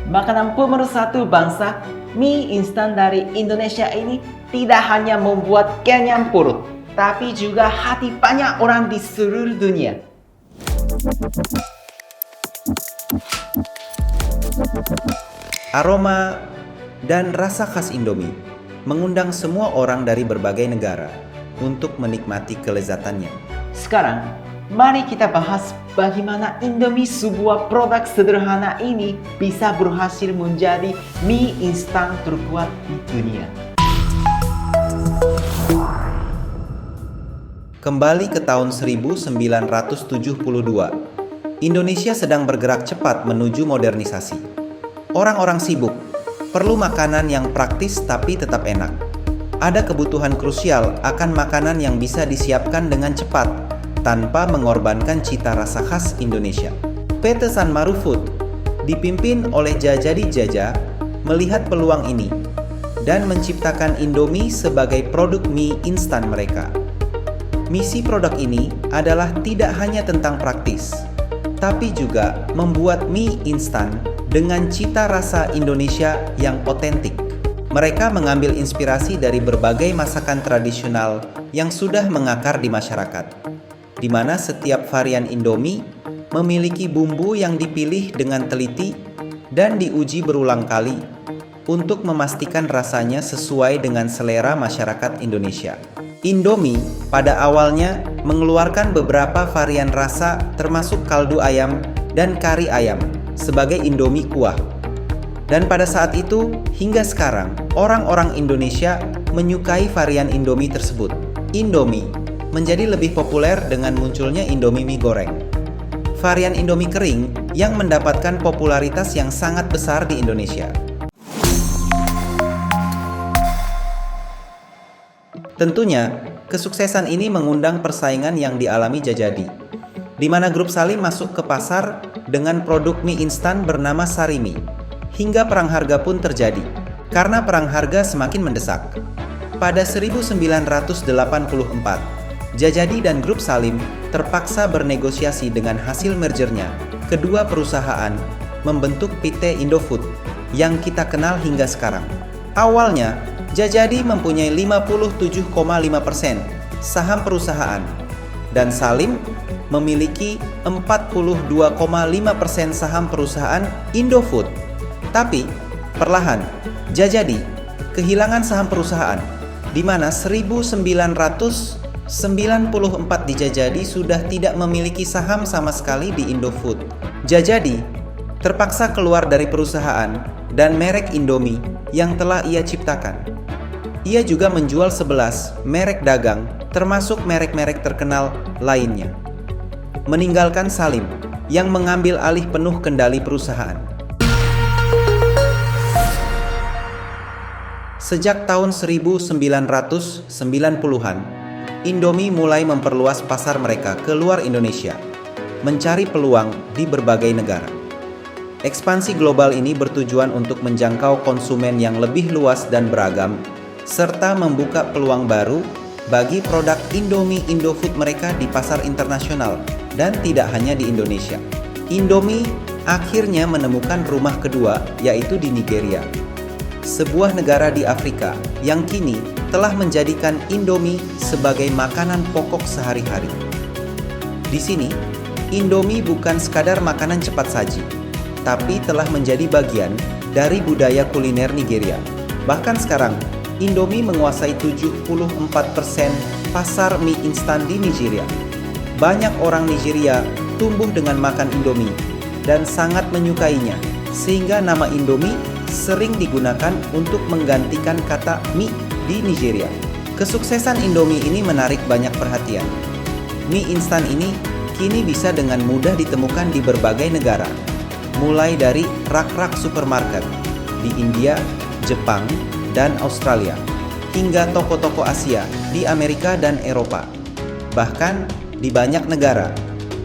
Makanan pemersatu bangsa, mie instan dari Indonesia ini tidak hanya membuat kenyang perut, tapi juga hati banyak orang di seluruh dunia. Aroma dan rasa khas Indomie mengundang semua orang dari berbagai negara untuk menikmati kelezatannya. Sekarang, mari kita bahas bagaimana Indomie, sebuah produk sederhana ini, bisa berhasil menjadi mie instan terkuat di dunia. Kembali ke tahun 1972, Indonesia sedang bergerak cepat menuju modernisasi. Orang-orang sibuk, perlu makanan yang praktis tapi tetap enak. Ada kebutuhan krusial akan makanan yang bisa disiapkan dengan cepat, tanpa mengorbankan cita rasa khas Indonesia. PT Sanmaru Food, dipimpin oleh Djajadi Djaja, melihat peluang ini dan menciptakan Indomie sebagai produk mie instan mereka. Misi produk ini adalah tidak hanya tentang praktis, tapi juga membuat mie instan dengan cita rasa Indonesia yang otentik. Mereka mengambil inspirasi dari berbagai masakan tradisional yang sudah mengakar di masyarakat, di mana setiap varian Indomie memiliki bumbu yang dipilih dengan teliti dan diuji berulang kali untuk memastikan rasanya sesuai dengan selera masyarakat Indonesia. Indomie pada awalnya mengeluarkan beberapa varian rasa termasuk kaldu ayam dan kari ayam sebagai Indomie kuah. Dan pada saat itu hingga sekarang orang-orang Indonesia menyukai varian Indomie tersebut. Indomie menjadi lebih populer dengan munculnya Indomie mie goreng, varian Indomie kering yang mendapatkan popularitas yang sangat besar di Indonesia. Tentunya, kesuksesan ini mengundang persaingan yang dialami Djajadi, di mana grup Salim masuk ke pasar dengan produk mie instan bernama Sarimi, hingga perang harga pun terjadi, karena perang harga semakin mendesak. Pada 1984, Djajadi dan grup Salim terpaksa bernegosiasi dengan hasil mergernya. Kedua perusahaan membentuk PT Indofood yang kita kenal hingga sekarang. Awalnya, Djajadi mempunyai 57,5% saham perusahaan dan Salim memiliki 42,5% saham perusahaan Indofood. Tapi, perlahan, Djajadi kehilangan saham perusahaan, di mana 1994 di Djajadi sudah tidak memiliki saham sama sekali di Indofood. Djajadi terpaksa keluar dari perusahaan dan merek Indomie yang telah ia ciptakan. Ia juga menjual 11 merek dagang, termasuk merek-merek terkenal lainnya, meninggalkan Salim yang mengambil alih penuh kendali perusahaan. Sejak tahun 1990-an, Indomie mulai memperluas pasar mereka ke luar Indonesia, mencari peluang di berbagai negara. Ekspansi global ini bertujuan untuk menjangkau konsumen yang lebih luas dan beragam, serta membuka peluang baru bagi produk Indomie Indofood mereka di pasar internasional dan tidak hanya di Indonesia. Indomie akhirnya menemukan rumah kedua, yaitu di Nigeria, sebuah negara di Afrika yang kini telah menjadikan Indomie sebagai makanan pokok sehari-hari. Di sini, Indomie bukan sekadar makanan cepat saji, tapi telah menjadi bagian dari budaya kuliner Nigeria. Bahkan sekarang, Indomie menguasai 74% pasar mie instan di Nigeria. Banyak orang Nigeria tumbuh dengan makan Indomie dan sangat menyukainya, sehingga nama Indomie sering digunakan untuk menggantikan kata mie di Nigeria. Kesuksesan Indomie ini menarik banyak perhatian. Mie instan ini kini bisa dengan mudah ditemukan di berbagai negara, mulai dari rak-rak supermarket di India, Jepang, dan Australia, hingga toko-toko Asia di Amerika dan Eropa. Bahkan di banyak negara,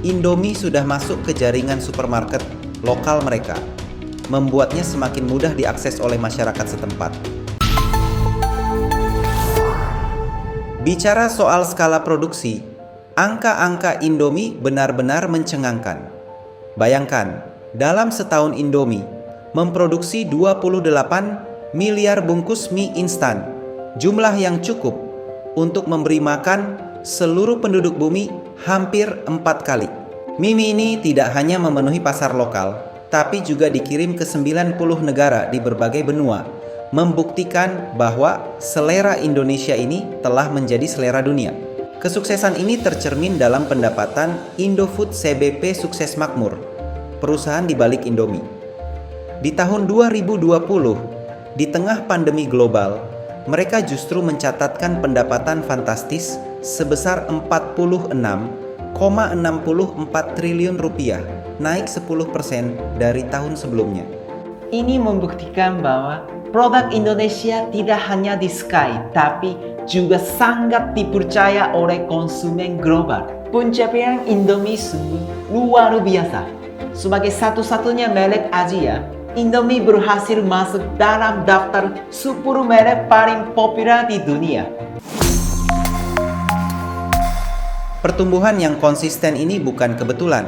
Indomie sudah masuk ke jaringan supermarket lokal mereka, membuatnya semakin mudah diakses oleh masyarakat setempat. Bicara soal skala produksi, angka-angka Indomie benar-benar mencengangkan. Bayangkan, dalam setahun Indomie memproduksi 28 miliar bungkus mie instan, jumlah yang cukup untuk memberi makan seluruh penduduk bumi hampir 4 kali. Mie ini tidak hanya memenuhi pasar lokal, tapi juga dikirim ke 90 negara di berbagai benua, membuktikan bahwa selera Indonesia ini telah menjadi selera dunia. Kesuksesan ini tercermin dalam pendapatan Indofood CBP Sukses Makmur, perusahaan di balik Indomie. Di tahun 2020, di tengah pandemi global, mereka justru mencatatkan pendapatan fantastis sebesar 46,64 triliun rupiah, naik 10% dari tahun sebelumnya. Ini membuktikan bahwa produk Indonesia tidak hanya disukai, tapi juga sangat dipercaya oleh konsumen global. Pencapaian Indomie sungguh luar biasa. Sebagai satu-satunya merek Asia, Indomie berhasil masuk dalam daftar 10 merek paling populer di dunia. Pertumbuhan yang konsisten ini bukan kebetulan.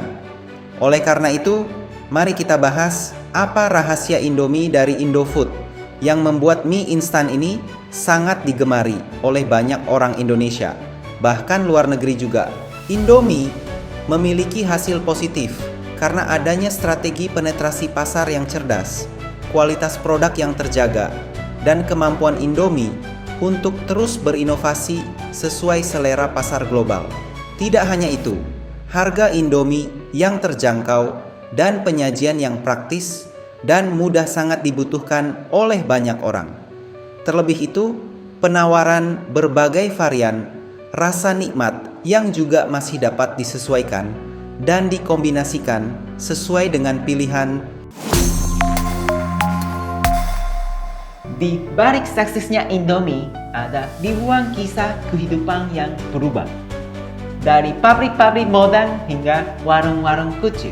Oleh karena itu, mari kita bahas apa rahasia Indomie dari Indofood yang membuat mie instan ini sangat digemari oleh banyak orang Indonesia, bahkan luar negeri juga. Indomie memiliki hasil positif karena adanya strategi penetrasi pasar yang cerdas, kualitas produk yang terjaga, dan kemampuan Indomie untuk terus berinovasi sesuai selera pasar global. Tidak hanya itu, harga Indomie yang terjangkau dan penyajian yang praktis dan mudah sangat dibutuhkan oleh banyak orang. Terlebih itu, penawaran berbagai varian rasa nikmat yang juga masih dapat disesuaikan dan dikombinasikan sesuai dengan pilihan. Di balik suksesnya Indomie, ada ribuan kisah kehidupan yang berubah. Dari pabrik-pabrik modern hingga warung-warung kecil,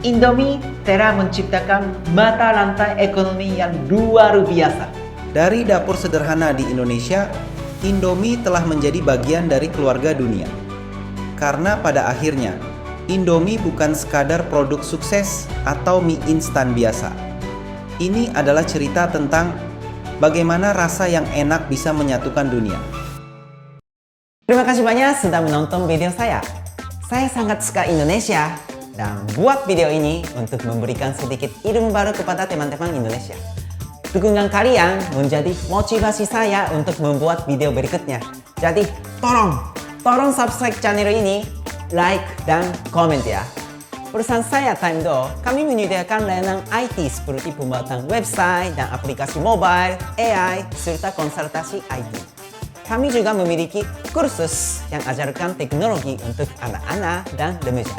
Indomie telah menciptakan mata rantai ekonomi yang luar biasa. Dari dapur sederhana di Indonesia, Indomie telah menjadi bagian dari keluarga dunia. Karena pada akhirnya, Indomie bukan sekadar produk sukses atau mie instan biasa. Ini adalah cerita tentang bagaimana rasa yang enak bisa menyatukan dunia. Terima kasih banyak sudah menonton video saya. Saya sangat suka Indonesia dan buat video ini untuk memberikan sedikit ilmu baru kepada teman-teman Indonesia. Dukungan kalian menjadi motivasi saya untuk membuat video berikutnya. Jadi tolong subscribe channel ini, like dan komen ya. Perusahaan saya Timdo, kami menyediakan layanan IT seperti pembuatan website dan aplikasi mobile, AI, serta konsultasi IT. Kami juga memiliki kursus yang ajarkan teknologi untuk anak-anak dan remaja.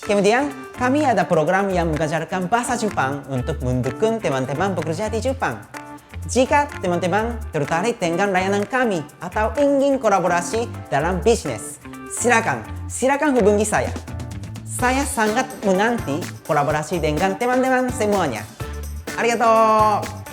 Kemudian, kami ada program yang mengajarkan bahasa Jepang untuk mendukung teman-teman bekerja di Jepang. Jika teman-teman tertarik dengan layanan kami atau ingin kolaborasi dalam bisnis, silakan hubungi saya. Saya sangat menanti kolaborasi dengan teman-teman semuanya. Arigatou!